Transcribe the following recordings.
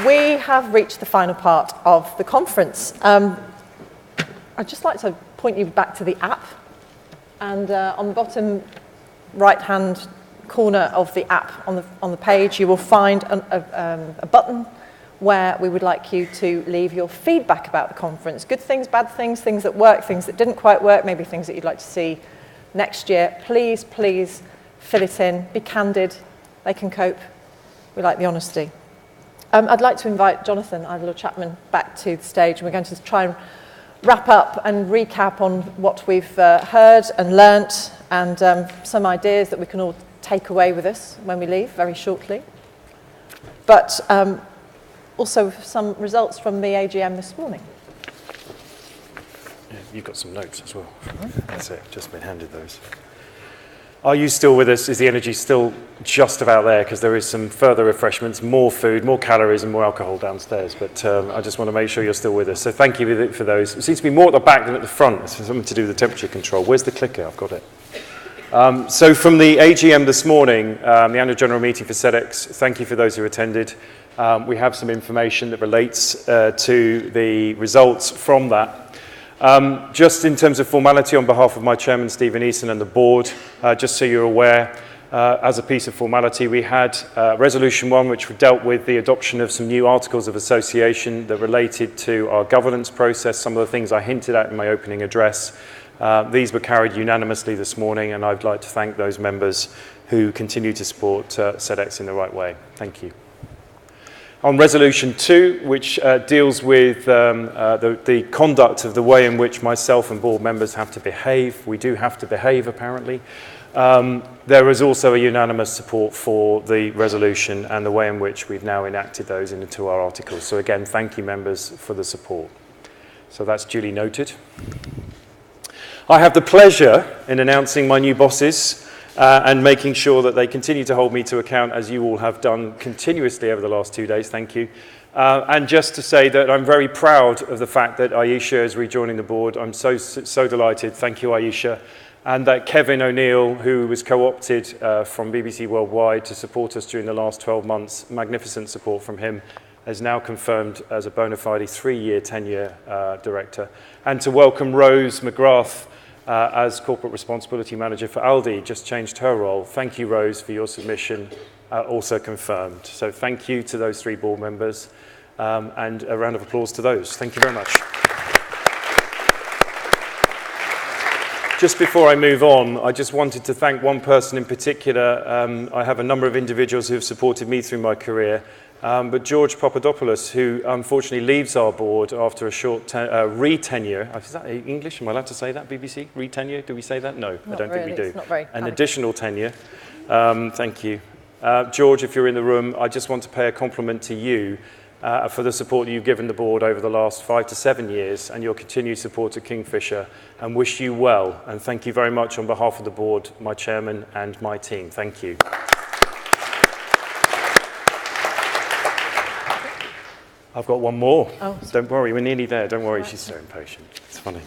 We have reached the final part of the conference. I'd just like to point you back to the app. And on the bottom right-hand corner of the app on the page, you will find a button where we would like you to leave your feedback about the conference. Good things, bad things, things that work, things that didn't quite work, maybe things that you'd like to see next year. Please, please fill it in. Be candid. They can cope. We like the honesty. I'd like to invite Jonathan Ivelaw-Chapman back to the stage. We're going to try and wrap up and recap on what we've heard and learnt, and some ideas that we can all take away with us when we leave very shortly. But also some results from the AGM this morning. Yeah, you've got some notes as well. That's it, just been handed those. Are you still with us? Is the energy still just about there? Because there is some further refreshments, more food, more calories and more alcohol downstairs. But I just want to make sure you're still with us. So thank you for those. It seems to be more at the back than at the front. It's something to do with the temperature control. Where's the clicker? I've got it. So from the AGM this morning, the annual general meeting for Sedex, thank you for those who attended. We have some information that relates to the results from that. Just in terms of formality, on behalf of my chairman, Stephen Eason, and the board, just so you're aware, as a piece of formality, we had Resolution 1, which dealt with the adoption of some new articles of association that related to our governance process, some of the things I hinted at in my opening address. These were carried unanimously this morning, and I'd like to thank those members who continue to support Sedex in the right way. Thank you. On Resolution 2, which deals with the conduct of the way in which myself and board members have to behave. We do have to behave, apparently. There is also a unanimous support for the resolution and the way in which we've now enacted those into our articles. So again, thank you, members, for the support. So that's duly noted. I have the pleasure in announcing my new bosses and making sure that they continue to hold me to account, as you all have done continuously over the last 2 days. Thank you. And just to say that I'm very proud of the fact that Aisha is rejoining the board. I'm so delighted. Thank you, Aisha. And that Kevin O'Neill, who was co-opted from BBC Worldwide to support us during the last 12 months, magnificent support from him, is now confirmed as a bona fide 3-year tenure director. And to welcome Rose McGrath as Corporate Responsibility Manager for Aldi, just changed her role. Thank you, Rose, for your submission, also confirmed. So thank you to those 3 board members, and a round of applause to those. Thank you very much. Just before I move on, I just wanted to thank one person in particular. I have a number of individuals who have supported me through my career, but George Papadopoulos, who unfortunately leaves our board after a short re-tenure. Is that English? Am I allowed to say that, BBC? Re-tenure? Do we say that? No, I don't think we do. It's not very An additional tenure. Thank you. George, if you're in the room, I just want to pay a compliment to you for the support that you've given the board over the last 5 to 7 years and your continued support of Kingfisher, and wish you well. And thank you very much on behalf of the board, my chairman and my team. Thank you. I've got one more. Oh, don't worry, we're nearly there. Don't worry, she's so impatient. It's funny.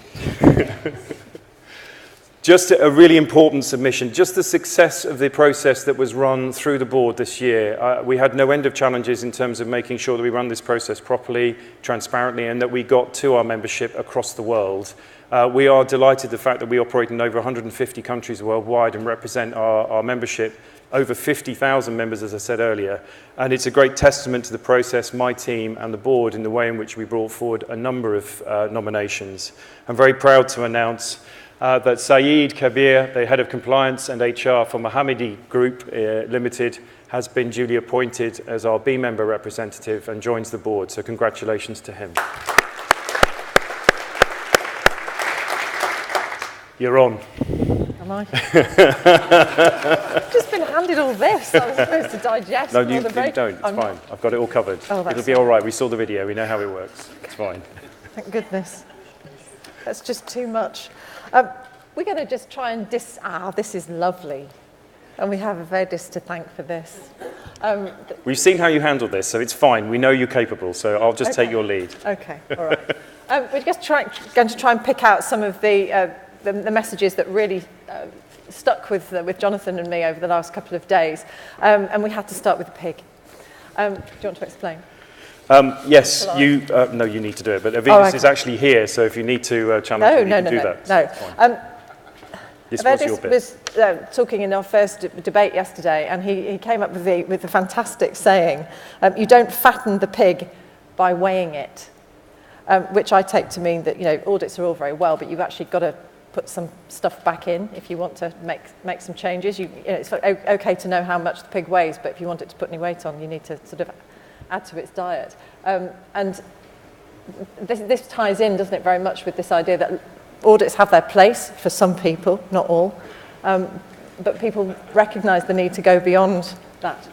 Just a really important submission. Just the success of the process that was run through the board this year. We had no end of challenges in terms of making sure that we run this process properly, transparently, and that we got to our membership across the world. We are delighted the fact that we operate in over 150 countries worldwide and represent our membership, over 50,000 members, as I said earlier. And it's a great testament to the process, my team and the board, in the way in which we brought forward a number of nominations. I'm very proud to announce that Saeed Kabir, the Head of Compliance and HR for Mohammedi Group Limited, has been duly appointed as our B member representative and joins the board. So congratulations to him. You're on. Am I? I've just been handed all this. I was supposed to digest. No, you don't. It's fine. I've got it all covered. Oh, it'll be all right. We saw the video. We know how it works. It's fine. Thank goodness. That's just too much. We're going to just try and this is lovely. And we have a Vedis to thank for this. We've seen how you handled this, so it's fine. We know you're capable, so I'll just take your lead. Okay, all right. We're just going to try and pick out some of the messages that really stuck with Jonathan and me over the last couple of days. And we had to start with the pig. Do you want to explain? Yes, no, you need to do it, but Avidas is actually here, so if you need to challenge him, you can do that. No. This was your bit. was talking in our first debate yesterday, and he came up with the fantastic saying, you don't fatten the pig by weighing it, which I take to mean that, audits are all very well, but you've actually got to put some stuff back in if you want to make some changes. It's okay to know how much the pig weighs, but if you want it to put any weight on, you need to sort of add to its diet. And this ties in, doesn't it, very much with this idea that audits have their place for some people, not all, but people recognise the need to go beyond that.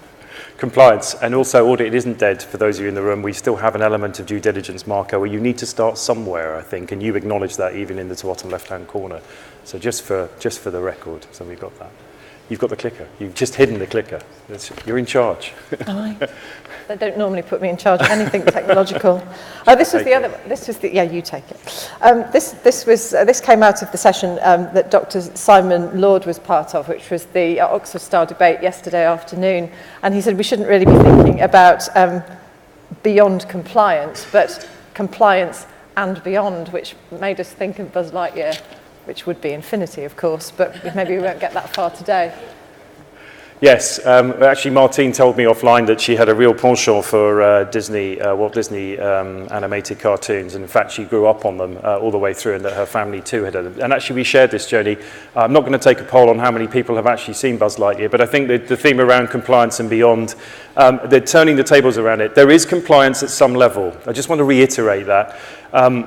Compliance, and also audit isn't dead for those of you in the room. We still have an element of due diligence, Marco, where you need to start somewhere, I think, and you acknowledge that even in the bottom left-hand corner. So just for the record, so we've got that. You've got the clicker. You've just hidden the clicker. You're in charge. They don't normally put me in charge of anything technological. This was the yeah, you take it. This came out of the session that Dr. Simon Lord was part of, which was the Oxford Star debate yesterday afternoon, and he said we shouldn't really be thinking about beyond compliance, but compliance and beyond, which made us think of Buzz Lightyear, which would be infinity, of course, but maybe we won't get that far today. Yes, actually Martine told me offline that she had a real penchant for Disney, Walt Disney animated cartoons, and in fact she grew up on them all the way through, and that her family too had them. And actually we shared this journey. I'm not going to take a poll on how many people have actually seen Buzz Lightyear, but I think that the theme around compliance and beyond, they're turning the tables around it. There is compliance at some level. I just want to reiterate that.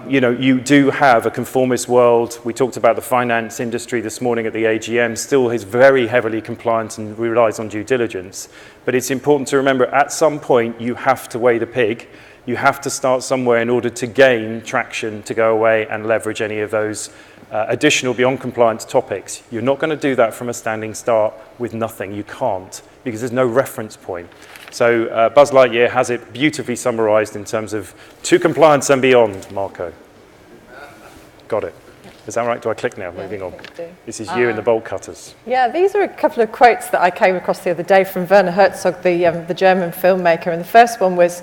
You do have a conformist world. We talked about the finance industry this morning at the AGM, still is very heavily compliant and relies on due diligence. But it's important to remember at some point you have to weigh the pig. You have to start somewhere in order to gain traction to go away and leverage any of those additional beyond compliance topics. You're not going to do that from a standing start with nothing. You can't, because there's no reference point. So Buzz Lightyear has it beautifully summarised in terms of to compliance and beyond, Marco. Got it. Is that right? Do I click now? Moving on. This is you and the bolt cutters. Yeah, these are a couple of quotes that I came across the other day from Werner Herzog, the German filmmaker. And the first one was,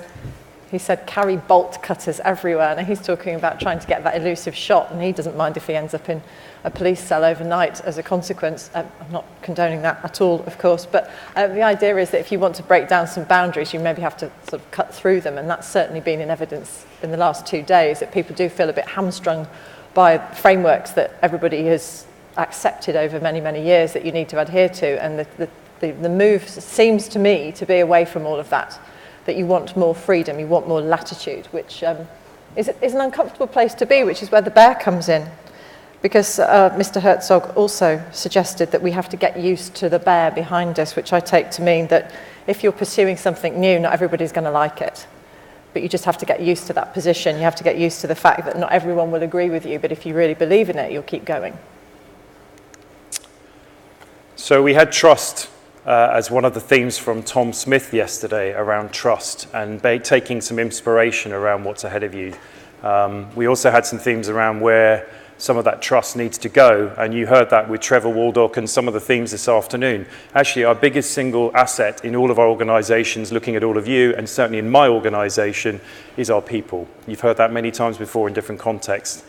he said, carry bolt cutters everywhere. And he's talking about trying to get that elusive shot, and he doesn't mind if he ends up in a police cell overnight as a consequence. I'm not condoning that at all, of course, but the idea is that if you want to break down some boundaries, you maybe have to sort of cut through them, and that's certainly been in evidence in the last 2 days, that people do feel a bit hamstrung by frameworks that everybody has accepted over many, many years that you need to adhere to, and the move seems to me to be away from all of that, that you want more freedom, you want more latitude, which is an uncomfortable place to be, which is where the bear comes in. Because Mr. Herzog also suggested that we have to get used to the bear behind us, which I take to mean that if you're pursuing something new, not everybody's going to like it. But you just have to get used to that position. You have to get used to the fact that not everyone will agree with you, but if you really believe in it, you'll keep going. So we had trust as one of the themes from Tom Smith yesterday around trust and taking some inspiration around what's ahead of you. We also had some themes around where some of that trust needs to go, and you heard that with Trevor Waldock and some of the themes this afternoon. Actually, our biggest single asset in all of our organisations, looking at all of you, and certainly in my organisation, is our people. You've heard that many times before in different contexts.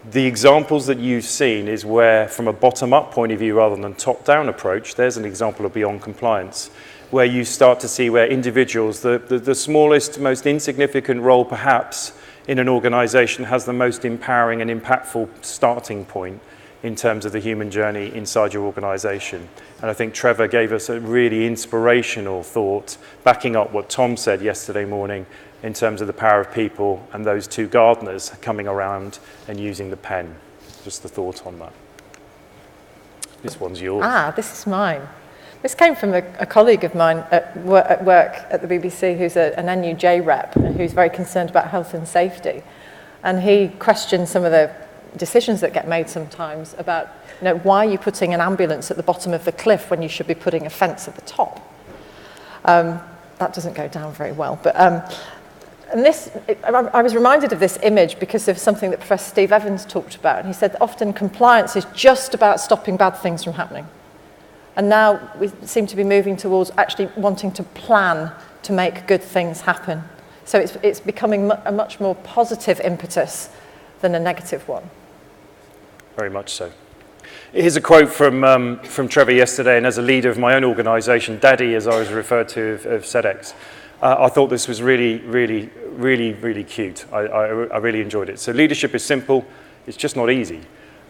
The examples that you've seen is where, from a bottom-up point of view rather than top-down approach, there's an example of beyond compliance, where you start to see where individuals, the smallest, most insignificant role perhaps, in an organisation has the most empowering and impactful starting point in terms of the human journey inside your organisation. And I think Trevor gave us a really inspirational thought, backing up what Tom said yesterday morning in terms of the power of people and those two gardeners coming around and using the pen. Just a thought on that. This one's yours. This is mine. This came from a colleague of mine at work at the BBC who's an NUJ rep and who's very concerned about health and safety. And he questioned some of the decisions that get made sometimes about, why are you putting an ambulance at the bottom of the cliff when you should be putting a fence at the top? That doesn't go down very well. But I was reminded of this image because of something that Professor Steve Evans talked about. And he said that often compliance is just about stopping bad things from happening. And now we seem to be moving towards actually wanting to plan to make good things happen. So it's becoming a much more positive impetus than a negative one. Very much so. Here's a quote from Trevor yesterday, and as a leader of my own organisation, Daddy, as I was referred to, of Sedex, I thought this was really, really, really, really cute. I really enjoyed it. So leadership is simple, it's just not easy.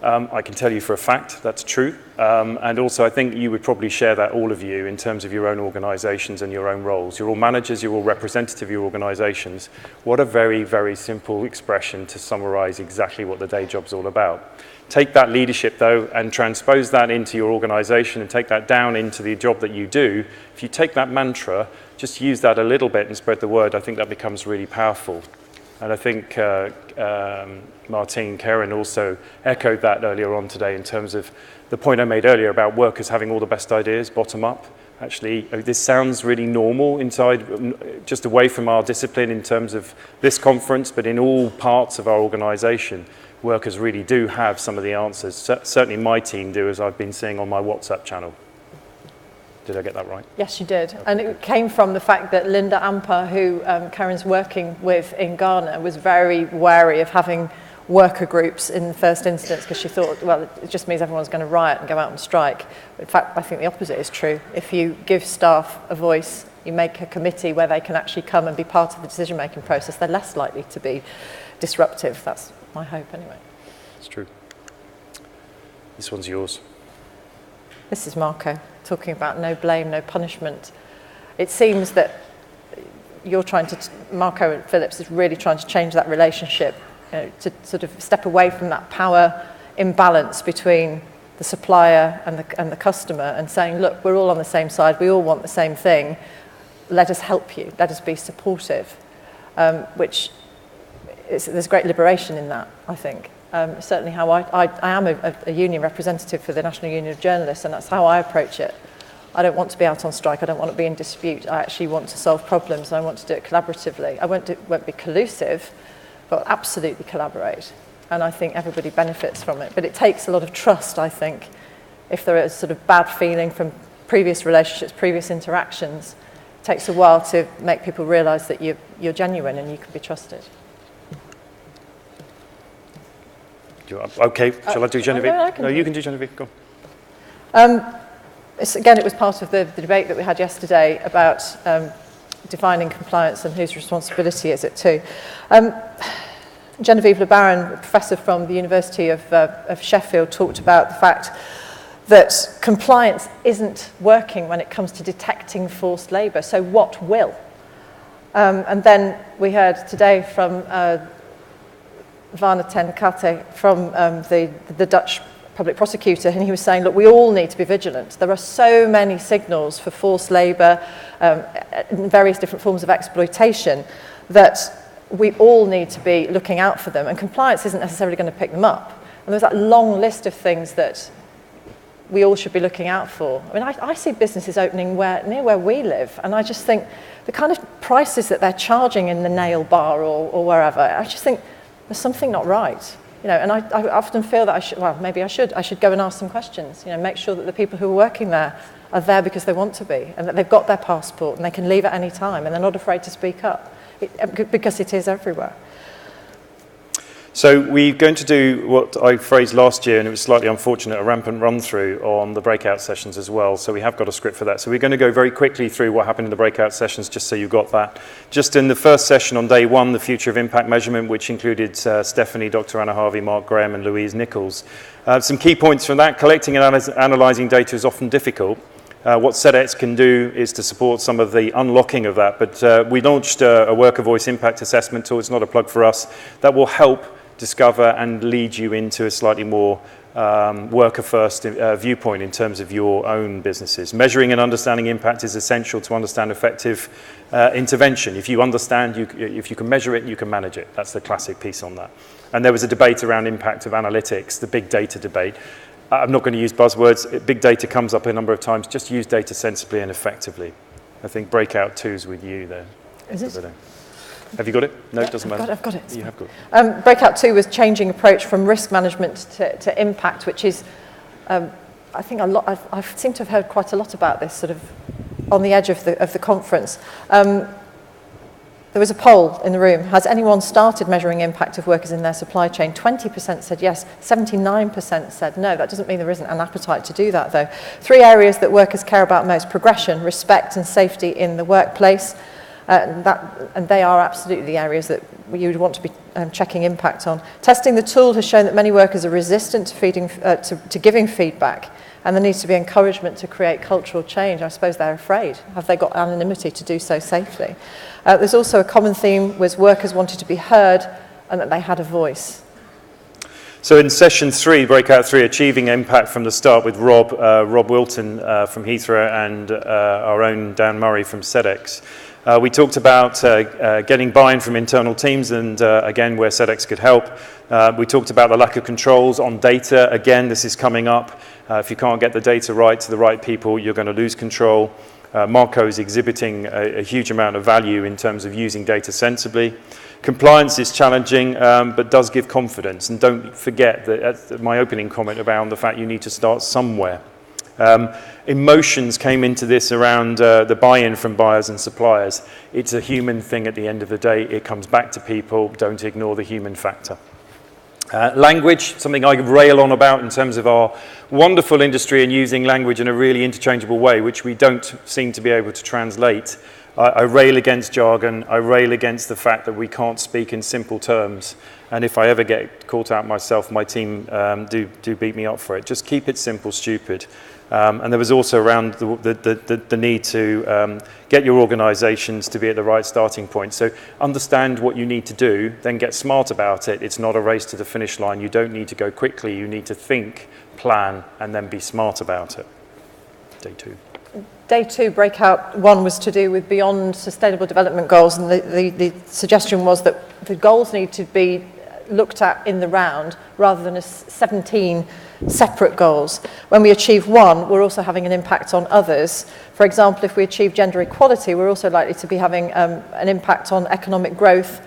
I can tell you for a fact that's true. And also I think you would probably share that, all of you, in terms of your own organisations and your own roles. You're all managers, you're all representative of your organisations. What a very, very simple expression to summarise exactly what the day job's all about. Take that leadership, though, and transpose that into your organisation and take that down into the job that you do. If you take that mantra, just use that a little bit and spread the word, I think that becomes really powerful. And I think Martine, Karen also echoed that earlier on today in terms of the point I made earlier about workers having all the best ideas, bottom up. Actually, this sounds really normal inside, just away from our discipline in terms of this conference, but in all parts of our organisation, workers really do have some of the answers. Certainly my team do, as I've been seeing on my WhatsApp channel. Did I get that right? Yes, you did. Okay. And it came from the fact that Linda Amper, who Karen's working with in Ghana, was very wary of having worker groups in the first instance because she thought, well, it just means everyone's going to riot and go out and strike. But in fact, I think the opposite is true. If you give staff a voice, you make a committee where they can actually come and be part of the decision-making process, they're less likely to be disruptive. That's my hope anyway. It's true. This one's yours. This is Marco, talking about no blame, no punishment. It seems that you're trying to, Marco and Phillips is really trying to change that relationship, to sort of step away from that power imbalance between the supplier and the customer and saying, look, we're all on the same side, we all want the same thing, let us help you, let us be supportive, which there's great liberation in that, I think. Certainly how I am a union representative for the National Union of Journalists, and that's how I approach it. I don't want to be out on strike, I don't want to be in dispute, I actually want to solve problems, and I want to do it collaboratively. I won't be collusive, but absolutely collaborate. And I think everybody benefits from it. But it takes a lot of trust, I think. If there is sort of bad feeling from previous relationships, previous interactions, it takes a while to make people realise that you're genuine and you can be trusted. Okay, shall I do Genevieve? No, you can do Genevieve, go on. Again, it was part of the debate that we had yesterday about defining compliance and whose responsibility is it too. Genevieve Le Baron, a professor from the University of Sheffield, talked about the fact that compliance isn't working when it comes to detecting forced labour, so what will? And then we heard today from Varna ten Kate from the Dutch public prosecutor, and he was saying, look, we all need to be vigilant. There are so many signals for forced labour, various different forms of exploitation, that we all need to be looking out for them, and compliance isn't necessarily going to pick them up. And there's that long list of things that we all should be looking out for. I mean, I see businesses opening near where we live, and I just think the kind of prices that they're charging in the nail bar or wherever, I just think there's something not right. And I often feel that maybe I should go and ask some questions, make sure that the people who are working there are there because they want to be, and that they've got their passport and they can leave at any time and they're not afraid to speak up, because it is everywhere. So we're going to do what I phrased last year, and it was slightly unfortunate, a rampant run-through on the breakout sessions as well. So we have got a script for that. So we're going to go very quickly through what happened in the breakout sessions, just so you got that. Just in the first session on day one, the future of impact measurement, which included Stephanie, Dr. Anna Harvey, Mark Graham, and Louise Nichols. Some key points from that: collecting and analysing data is often difficult. What Sedex can do is to support some of the unlocking of that. But we launched a worker voice impact assessment tool. It's not a plug for us. That will help discover and lead you into a slightly more worker-first viewpoint in terms of your own businesses. Measuring and understanding impact is essential to understand effective intervention. If you understand, if you can measure it, you can manage it. That's the classic piece on that. And there was a debate around impact of analytics, the big data debate. I'm not going to use buzzwords. Big data comes up a number of times. Just use data sensibly and effectively. I think breakout 2's with you there. Is it? Have you got it? No, it doesn't matter. I've got it. You have got it. Breakout 2 was changing approach from risk management to impact, which is, I think I seem to have heard quite a lot about this sort of on the edge of the conference. There was a poll in the room. Has anyone started measuring impact of workers in their supply chain? 20% said yes, 79% said no. That doesn't mean there isn't an appetite to do that, though. 3 areas that workers care about most: progression, respect and safety in the workplace. And they are absolutely the areas that you would want to be checking impact on. Testing the tool has shown that many workers are resistant to giving feedback, and there needs to be encouragement to create cultural change. I suppose they're afraid. Have they got anonymity to do so safely? There's also a common theme was workers wanted to be heard and that they had a voice. So in session 3, breakout 3, achieving impact from the start with Rob Wilton from Heathrow and our own Dan Murray from Sedex. We talked about getting buy-in from internal teams and again where Sedex could help. We talked about the lack of controls on data. Again, this is coming up. If you can't get the data right to the right people, you're going to lose control. Marco is exhibiting a huge amount of value in terms of using data sensibly. Compliance is challenging, but does give confidence. And don't forget that my opening comment around the fact you need to start somewhere. Emotions came into this around the buy-in from buyers and suppliers. It's a human thing at the end of the day. It comes back to people. Don't ignore the human factor. Language, something I rail on about in terms of our wonderful industry and using language in a really interchangeable way, which we don't seem to be able to translate. I rail against jargon. I rail against the fact that we can't speak in simple terms. And if I ever get caught out myself, my team do beat me up for it. Just keep it simple, stupid. And there was also around the need to get your organisations to be at the right starting point. So understand what you need to do, then get smart about it. It's not a race to the finish line. You don't need to go quickly. You need to think, plan, and then be smart about it. Day 2. Day 2, breakout 1, was to do with beyond sustainable development goals, and the suggestion was that the goals need to be looked at in the round rather than as 17 separate goals. When we achieve one, we're also having an impact on others. For example, if we achieve gender equality, we're also likely to be having an impact on economic growth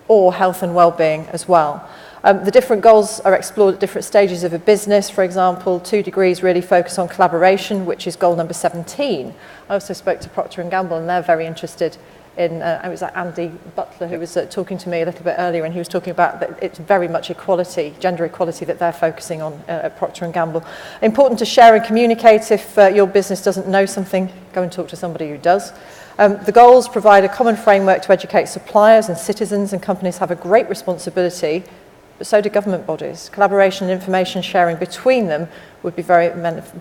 or health and well-being as well. The different goals are explored at different stages of a business. For example, 2 degrees really focus on collaboration, which is goal number 17. I also spoke to Procter & Gamble, and they're very interested in, it was Andy Butler who was talking to me a little bit earlier, and he was talking about that it's very much equality, gender equality, that they're focusing on at Procter & Gamble. Important to share and communicate. If your business doesn't know something, go and talk to somebody who does. The goals provide a common framework to educate suppliers and citizens, and companies have a great responsibility, but so do government bodies. Collaboration and information sharing between them would be very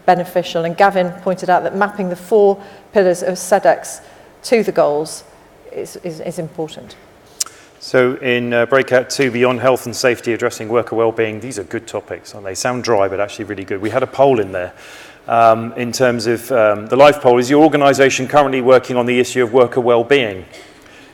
beneficial, and Gavin pointed out that mapping the 4 pillars of Sedex to the goals is important. So in breakout 2, beyond health and safety, addressing worker well-being, these are good topics, aren't they? Sound dry, but actually really good. We had a poll in there in terms of the live poll. Is your organisation currently working on the issue of worker well-being?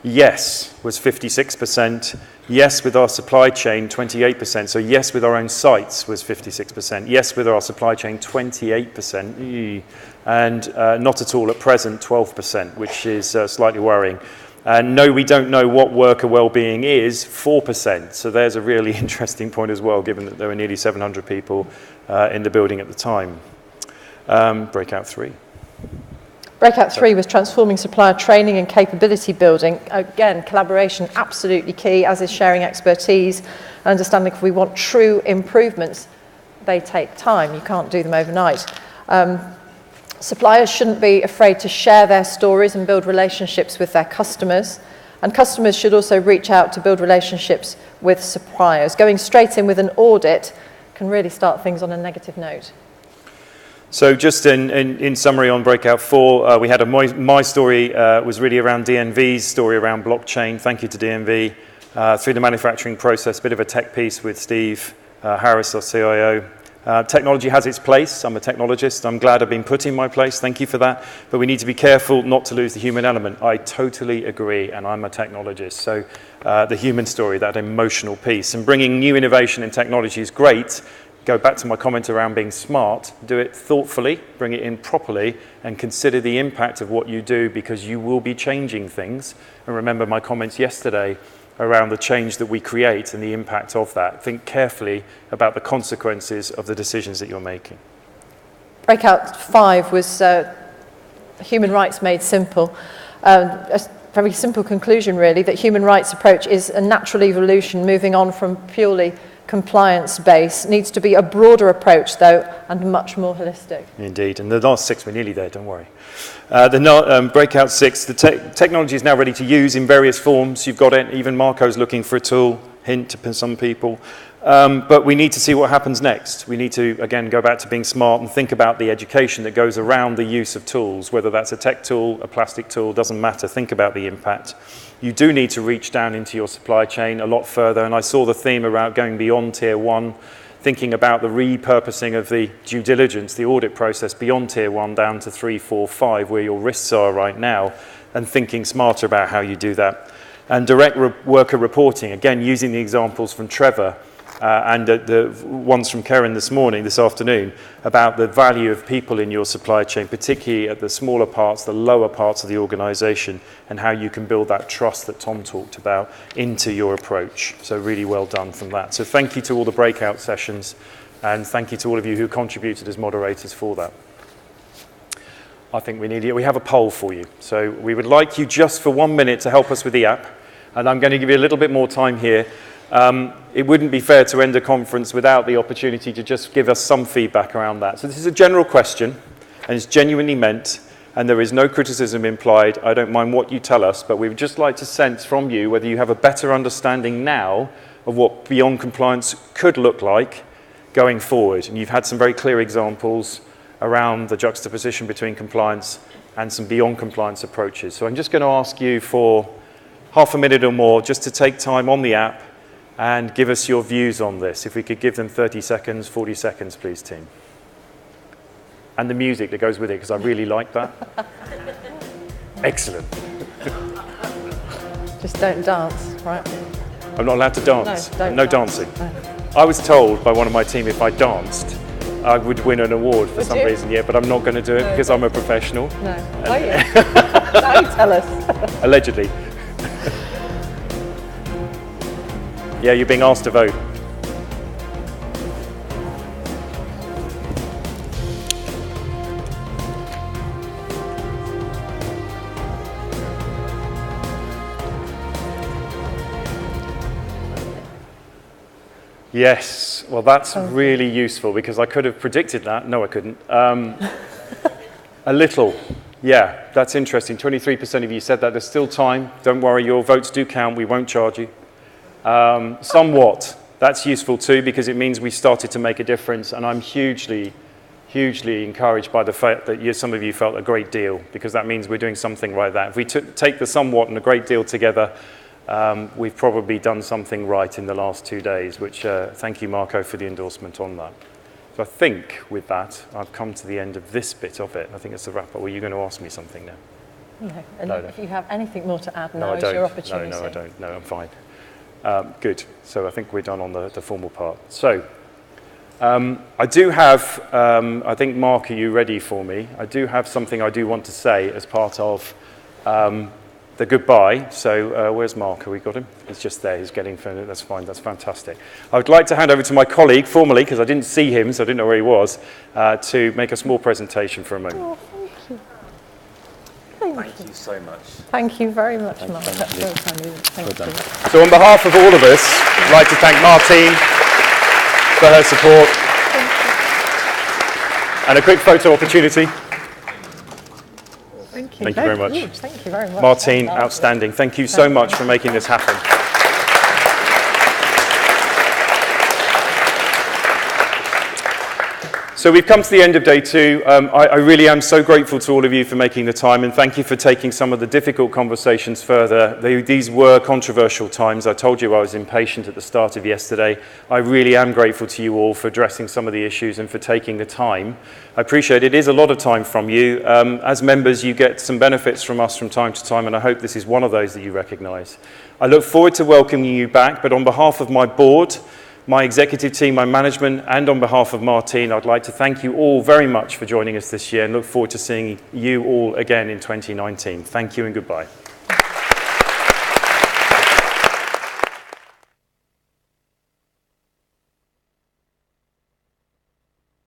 Yes was 56%. Yes with our supply chain, 28%. So yes with our own sites was 56%. Yes with our supply chain, 28%. And not at all at present, 12%, which is slightly worrying. And no, we don't know what worker well-being is, 4%. So there's a really interesting point as well, given that there were nearly 700 people in the building at the time. Breakout 3. Breakout 3 was transforming supplier training and capability building. Again, collaboration absolutely key, as is sharing expertise and understanding if we want true improvements, they take time. You can't do them overnight. Suppliers shouldn't be afraid to share their stories and build relationships with their customers. And customers should also reach out to build relationships with suppliers. Going straight in with an audit can really start things on a negative note. So just in summary on breakout 4, we had my story was really around DNV's story around blockchain. Thank you to DNV. Through the manufacturing process, bit of a tech piece with Steve Harris, our CIO. Technology has its place. I'm a technologist. I'm glad I've been put in my place. Thank you for that. But we need to be careful not to lose the human element. I totally agree, and I'm a technologist. So the human story, that emotional piece, and bringing new innovation in technology is great. Go back to my comment around being smart, do it thoughtfully, bring it in properly, and consider the impact of what you do, because you will be changing things. And remember my comments yesterday around the change that we create and the impact of that. Think carefully about the consequences of the decisions that you're making. Breakout 5 was human rights made simple. very simple conclusion, really, that human rights approach is a natural evolution moving on from purely compliance-based. Needs to be a broader approach, though, and much more holistic. Indeed, and the last 6, we're nearly there, don't worry. Breakout 6, the technology is now ready to use in various forms. You've got it, even Marco's looking for a tool, hint to some people. But we need to see what happens next. We need to, again, go back to being smart and think about the education that goes around the use of tools, whether that's a tech tool, a plastic tool, doesn't matter. Think about the impact. You do need to reach down into your supply chain a lot further, and I saw the theme around going beyond Tier 1, thinking about the repurposing of the due diligence, the audit process beyond Tier 1 down to 3, 4, 5, where your risks are right now, and thinking smarter about how you do that. And direct worker reporting, again, using the examples from Trevor, and the ones from Karen this afternoon, about the value of people in your supply chain, particularly at the smaller parts, the lower parts of the organisation, and how you can build that trust that Tom talked about into your approach. So really well done from that. So thank you to all the breakout sessions, and thank you to all of you who contributed as moderators for that. I think we have a poll for you. So we would like you just for 1 minute to help us with the app, and I'm going to give you a little bit more time here. It wouldn't be fair to end a conference without the opportunity to just give us some feedback around that. So this is a general question, and it's genuinely meant, and there is no criticism implied. I don't mind what you tell us, but we would just like to sense from you whether you have a better understanding now of what beyond compliance could look like going forward. And you've had some very clear examples around the juxtaposition between compliance and some beyond compliance approaches. So I'm just going to ask you for half a minute or more just to take time on the app and give us your views on this. If we could give them 30 seconds, 40 seconds, please, team. And the music that goes with it, because I really like that. Excellent. Just don't dance, right? I'm not allowed to dance. No dancing. No. I was told by one of my team if I danced, I would win an award for some reason, but I'm not going to do it because I'm a professional. No. Oh, yeah. Now you tell us. Allegedly. Yeah, you're being asked to vote. Yes, well that's really useful because I could have predicted that. No, I couldn't. A little. Yeah, that's interesting. 23% of you said that. There's still time. Don't worry, your votes do count. We won't charge you. Somewhat. That's useful too because it means we started to make a difference, and I'm hugely encouraged by the fact that some of you felt a great deal, because that means we're doing something like that. If we take the somewhat and a great deal together, we've probably done something right in the last 2 days, which thank you, Marco, for the endorsement on that. So I think with that, I've come to the end of this bit of it. I think it's a wrap-up. Were you going to ask me something now? No. And no. If you have anything more to add, now is your opportunity. No, I don't. No, I'm fine. Good. So I think we're done on the formal part. So I do have, I think, Mark, are you ready for me? I do have something I do want to say as part of the goodbye. So where's Mark? Have we got him? He's just there. He's getting finished. That's fine. That's fantastic. I would like to hand over to my colleague formally, because I didn't see him, so I didn't know where he was, to make a small presentation for a moment. Oh, thank you. Thank you so much. Thank you very much, Mark. That's very kind of you. Thank you. So on behalf of all of us, I'd like to thank Martine for her support. And a quick photo opportunity. Thank you. Thank you very much. Thank you very much. Martine, outstanding. Thank you so much for making this happen. So we've come to the end of day 2. I really am so grateful to all of you for making the time, and thank you for taking some of the difficult conversations further. These were controversial times. I told you I was impatient at the start of yesterday. I really am grateful to you all for addressing some of the issues and for taking the time. I appreciate it. It is a lot of time from you. As members, you get some benefits from us from time to time, and I hope this is one of those that you recognise. I look forward to welcoming you back, but on behalf of my board, my executive team, my management, and on behalf of Martine, I'd like to thank you all very much for joining us this year and look forward to seeing you all again in 2019. Thank you and goodbye.